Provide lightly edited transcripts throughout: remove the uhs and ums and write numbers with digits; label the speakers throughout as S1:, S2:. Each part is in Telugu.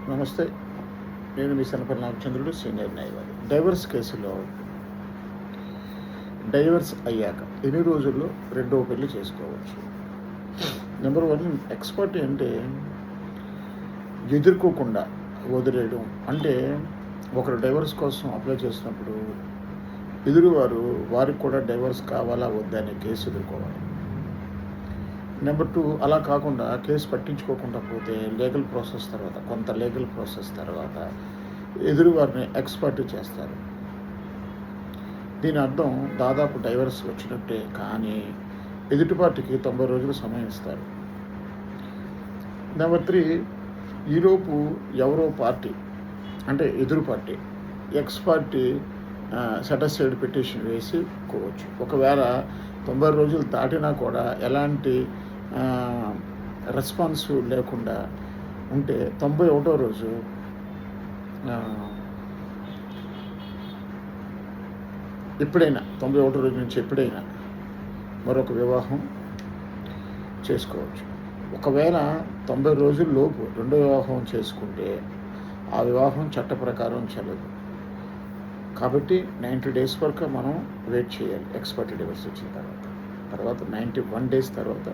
S1: నమస్తే. నేను మీ సనపల్లి రామచంద్రుడు, సీనియర్ న్యాయవాది. డైవర్స్ కేసులో డైవర్స్ అయ్యాక ఎన్ని రోజుల్లో రెండవ పెళ్లి చేసుకోవచ్చు? నెంబర్ 1, ఎక్స్‌పర్ట్ అంటే ఎదుర్కోకుండా వదిలేయడం. అంటే ఒకరు డైవర్స్ కోసం అప్లై చేసినప్పుడు ఎదురువారు వారికి కూడా డైవర్స్ కావాలా వద్దా అనే కేసు ఎదుర్కోవాలి. నెంబర్ 2, అలా కాకుండా కేసు పట్టించుకోకుండా పోతే కొంత లీగల్ ప్రాసెస్ తర్వాత ఎదురువారిని ఎక్స్‌పర్ట్ చేస్తారు. దీని అర్థం దాదాపు డైవర్స్ వచ్చినట్టే, కానీ ఎదుటి పార్టీకి 90 రోజులు సమయం ఇస్తారు. నెంబర్ 3, ఈలోపు ఎవరో పార్టీ అంటే ఎదురు party X party set aside petition వేసుకోవచ్చు. ఒకవేళ 90 రోజులు దాటినా కూడా ఎలాంటి రెస్పాన్స్ లేకుండా ఉంటే 91వ రోజు ఎప్పుడైనా 91 రోజు నుంచి ఎప్పుడైనా మరొక వివాహం చేసుకోవచ్చు. ఒకవేళ 90 రోజుల్లోపు రెండో వివాహం చేసుకుంటే ఆ వివాహం చట్ట ప్రకారం చెల్లదు. కాబట్టి 90 డేస్ వరకు మనం వెయిట్ చేయాలి. ఎక్స్‌పర్ట్ డివోర్స్ వచ్చిన తర్వాత 91 డేస్ తర్వాత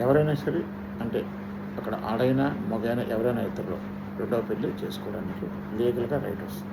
S1: ఎవరైనా సరే, అంటే అక్కడ ఆడైనా మగైనా ఎవరైనా ఇద్దరు రెండవ పెళ్ళి చేసుకోవడానికి లీగల్గా రైట్ వస్తుంది.